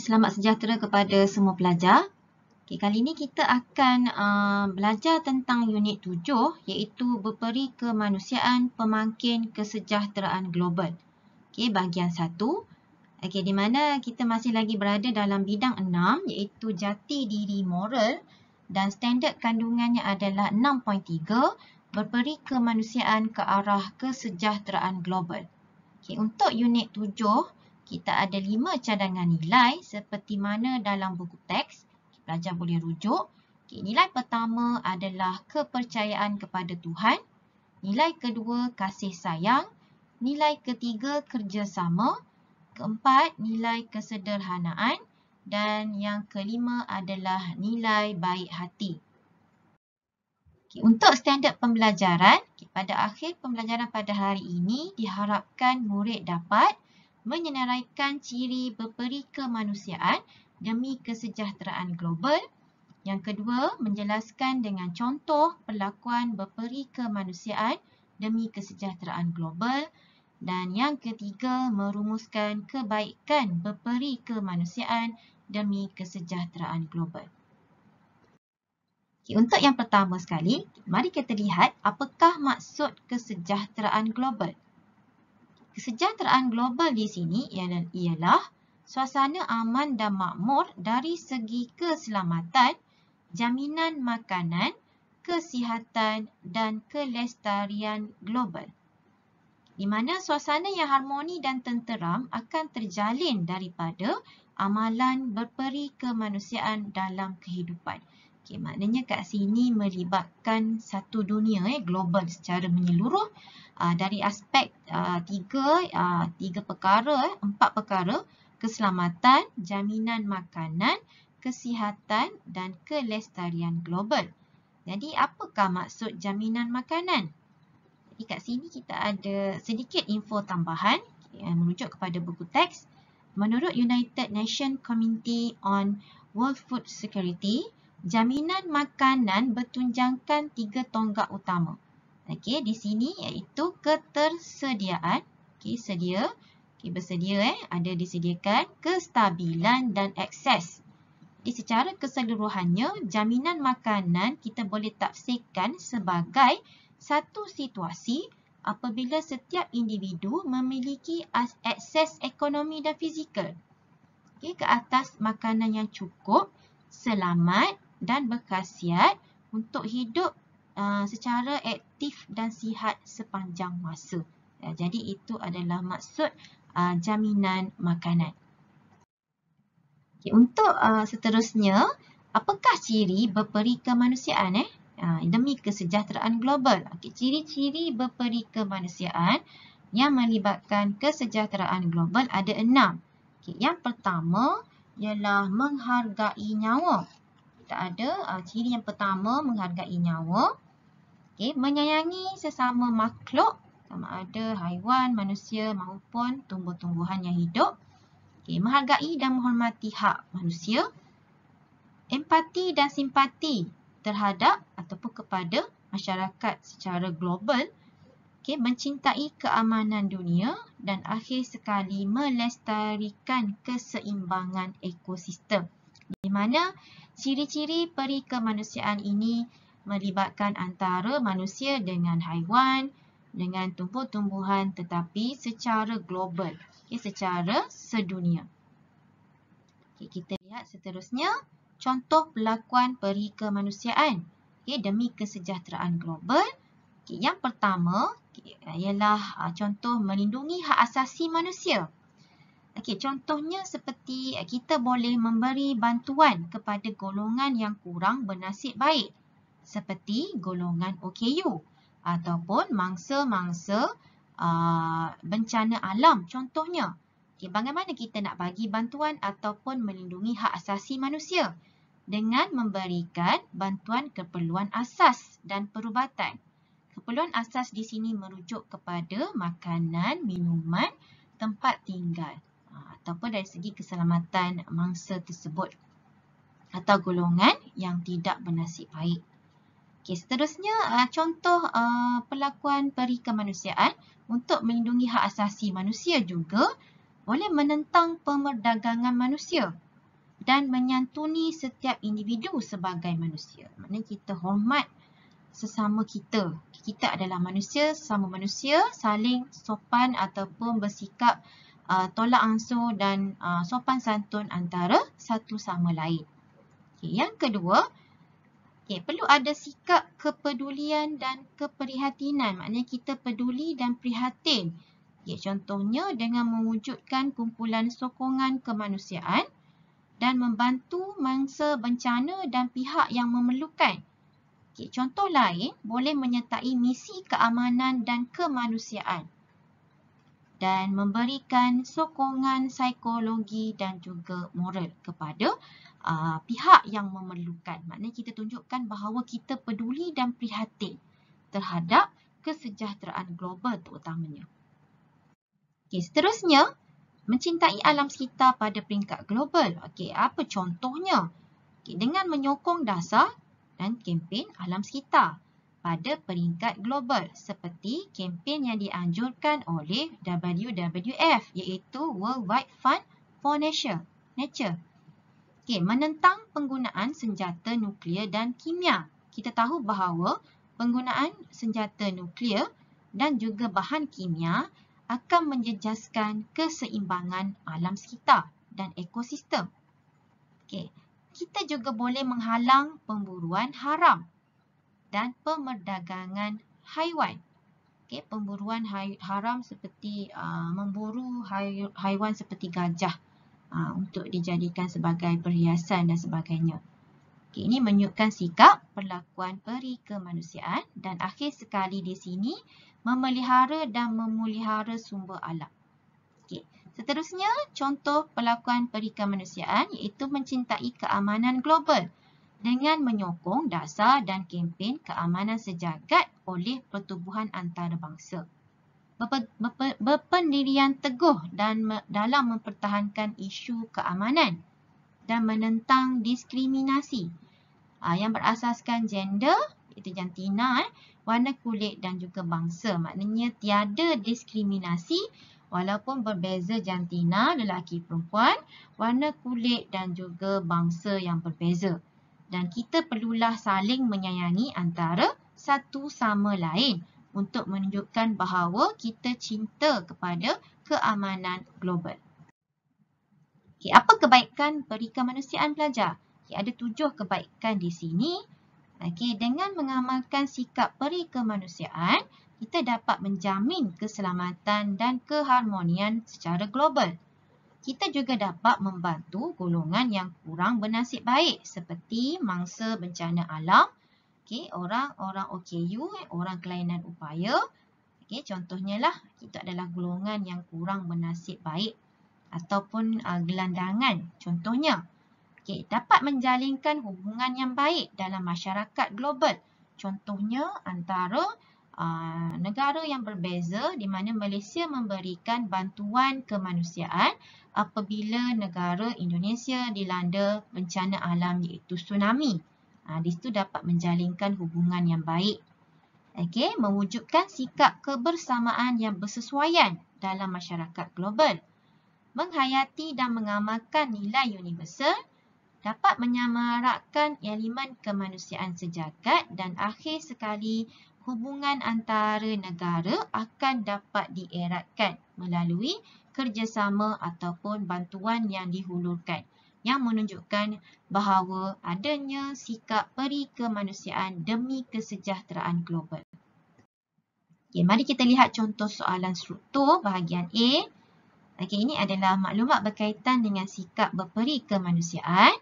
Selamat sejahtera kepada semua pelajar. Kali ini kita akan belajar tentang unit 7 iaitu berperi kemanusiaan pemangkin kesejahteraan global. Bahagian 1. Di mana kita masih lagi berada dalam bidang 6 iaitu jati diri moral dan standard kandungannya adalah 6.3 berperi kemanusiaan ke arah kesejahteraan global. Untuk unit 7 kita ada 5 cadangan nilai seperti mana dalam buku teks. Pelajar boleh rujuk. Nilai pertama adalah kepercayaan kepada Tuhan. Nilai kedua, kasih sayang. Nilai ketiga, kerjasama. Keempat, nilai kesederhanaan. Dan yang kelima adalah nilai baik hati. Untuk standard pembelajaran, pada akhir pembelajaran pada hari ini diharapkan murid dapat menyenaraikan ciri berperi kemanusiaan demi kesejahteraan global. Yang kedua, menjelaskan dengan contoh perlakuan berperi kemanusiaan demi kesejahteraan global. Dan yang ketiga, merumuskan kebaikan berperi kemanusiaan demi kesejahteraan global. Untuk yang pertama sekali, mari kita lihat apakah maksud kesejahteraan global. Kesejahteraan global di sini ialah suasana aman dan makmur dari segi keselamatan, jaminan makanan, kesihatan dan kelestarian global. Di mana suasana yang harmoni dan tenteram akan terjalin daripada amalan berperi kemanusiaan dalam kehidupan. Maknanya kat sini melibatkan satu dunia global secara menyeluruh dari aspek empat perkara, keselamatan, jaminan makanan, kesihatan dan kelestarian global. Jadi apakah maksud jaminan makanan? Jadi kat sini kita ada sedikit info tambahan merujuk kepada buku teks. Menurut United Nations Committee on World Food Security, jaminan makanan bertunjangkan 3 tonggak utama. Di sini iaitu ketersediaan, bersedia, ada disediakan, kestabilan dan akses. Jadi secara keseluruhannya, jaminan makanan kita boleh tafsirkan sebagai satu situasi apabila setiap individu memiliki akses ekonomi dan fizikal ke atas makanan yang cukup, selamat dan berkhasiat untuk hidup secara aktif dan sihat sepanjang masa. Jadi itu adalah maksud jaminan makanan. Untuk seterusnya, apakah ciri berperi kemanusiaan demi kesejahteraan global? Ciri-ciri berperi kemanusiaan yang melibatkan kesejahteraan global ada 6. Yang pertama ialah menghargai nyawa. Kita ada ciri yang pertama, menghargai nyawa. Menyayangi sesama makhluk, sama ada haiwan, manusia maupun tumbuh-tumbuhan yang hidup. Menghargai dan menghormati hak manusia. Empati dan simpati terhadap ataupun kepada masyarakat secara global. Mencintai keamanan dunia dan akhir sekali melestarikan keseimbangan ekosistem. Di mana ciri-ciri peri kemanusiaan ini melibatkan antara manusia dengan haiwan, dengan tumbuh-tumbuhan tetapi secara global, secara sedunia. Kita lihat seterusnya, contoh perlakuan peri kemanusiaan demi kesejahteraan global. Yang pertama ialah contoh melindungi hak asasi manusia. Contohnya seperti kita boleh memberi bantuan kepada golongan yang kurang bernasib baik seperti golongan OKU ataupun mangsa-mangsa bencana alam contohnya. Bagaimana kita nak bagi bantuan ataupun melindungi hak asasi manusia? Dengan memberikan bantuan keperluan asas dan perubatan. Keperluan asas di sini merujuk kepada makanan, minuman, tempat tinggal ataupun dari segi keselamatan mangsa tersebut atau golongan yang tidak bernasib baik. Seterusnya, contoh perlakuan peri kemanusiaan untuk melindungi hak asasi manusia juga boleh menentang pemerdagangan manusia dan menyantuni setiap individu sebagai manusia. Maknanya kita hormat sesama kita. Kita adalah manusia, sesama manusia, saling sopan ataupun bersikap tolak ansur dan sopan santun antara satu sama lain. Yang kedua, perlu ada sikap kepedulian dan keprihatinan. Maknanya kita peduli dan prihatin. Contohnya dengan mewujudkan kumpulan sokongan kemanusiaan dan membantu mangsa bencana dan pihak yang memerlukan. Contoh lain boleh menyertai misi keamanan dan kemanusiaan dan memberikan sokongan psikologi dan juga moral kepada pihak yang memerlukan. Maknanya kita tunjukkan bahawa kita peduli dan prihatin terhadap kesejahteraan global terutamanya. Seterusnya, mencintai alam sekitar pada peringkat global. Apa contohnya? Dengan menyokong dasar dan kempen alam sekitar pada peringkat global seperti kempen yang dianjurkan oleh WWF iaitu World Wide Fund for Nature. Menentang penggunaan senjata nuklear dan kimia. Kita tahu bahawa penggunaan senjata nuklear dan juga bahan kimia akan menjejaskan keseimbangan alam sekitar dan ekosistem. Kita juga boleh menghalang pemburuan haram dan pemerdagangan haiwan. Pemburuan haram seperti memburu haiwan seperti gajah untuk dijadikan sebagai perhiasan dan sebagainya. Ini menunjukkan sikap perlakuan peri kemanusiaan dan akhir sekali di sini memelihara dan memulihara sumber alam. Seterusnya, contoh perlakuan peri kemanusiaan iaitu mencintai keamanan global dengan menyokong dasar dan kempen keamanan sejagat oleh pertubuhan antarabangsa. Berpendirian teguh dalam mempertahankan isu keamanan dan menentang diskriminasi yang berasaskan gender, iaitu jantina, warna kulit dan juga bangsa. Maknanya tiada diskriminasi walaupun berbeza jantina, lelaki perempuan, warna kulit dan juga bangsa yang berbeza. Dan kita perlulah saling menyayangi antara satu sama lain untuk menunjukkan bahawa kita cinta kepada keamanan global. Apa kebaikan peri kemanusiaan pelajar? Ada 7 kebaikan di sini. Dengan mengamalkan sikap peri kemanusiaan, kita dapat menjamin keselamatan dan keharmonian secara global. Kita juga dapat membantu golongan yang kurang bernasib baik seperti mangsa bencana alam, orang-orang OKU, orang kelainan upaya. Contohnya lah, kita adalah golongan yang kurang bernasib baik ataupun gelandangan. Contohnya, dapat menjalinkan hubungan yang baik dalam masyarakat global. Contohnya antara negara yang berbeza di mana Malaysia memberikan bantuan kemanusiaan apabila negara Indonesia dilanda bencana alam iaitu tsunami. Di situ dapat menjalinkan hubungan yang baik. Mewujudkan sikap kebersamaan yang bersesuaian dalam masyarakat global. Menghayati dan mengamalkan nilai universal, dapat menyamarakkan elemen kemanusiaan sejagat dan akhir sekali hubungan antara negara akan dapat dieratkan melalui kerjasama ataupun bantuan yang dihulurkan yang menunjukkan bahawa adanya sikap peri kemanusiaan demi kesejahteraan global. Mari kita lihat contoh soalan struktur bahagian A. Ini adalah maklumat berkaitan dengan sikap berperi kemanusiaan.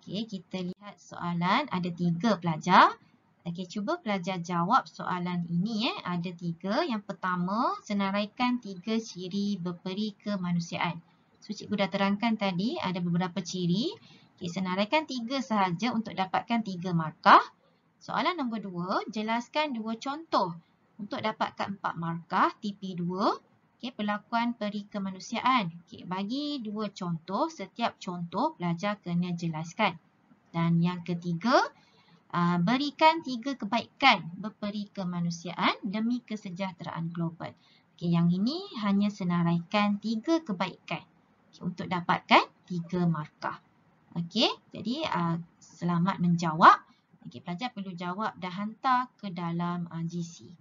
Kita lihat soalan ada 3 pelajar. Cuba pelajar jawab soalan ini. Ada 3. Yang pertama, senaraikan 3 ciri berperi kemanusiaan. Cikgu dah terangkan tadi ada beberapa ciri. Senaraikan 3 sahaja untuk dapatkan 3 markah. Soalan nombor 2, jelaskan 2 contoh untuk dapatkan 4 markah TP2. Perlakuan peri kemanusiaan. Bagi 2 contoh, setiap contoh pelajar kena jelaskan. Dan yang ketiga, berikan 3 kebaikan berperi kemanusiaan demi kesejahteraan global. Yang ini hanya senaraikan 3 kebaikan untuk dapatkan 3 markah. Okey, jadi selamat menjawab. Okey, pelajar perlu jawab dan hantar ke dalam GC.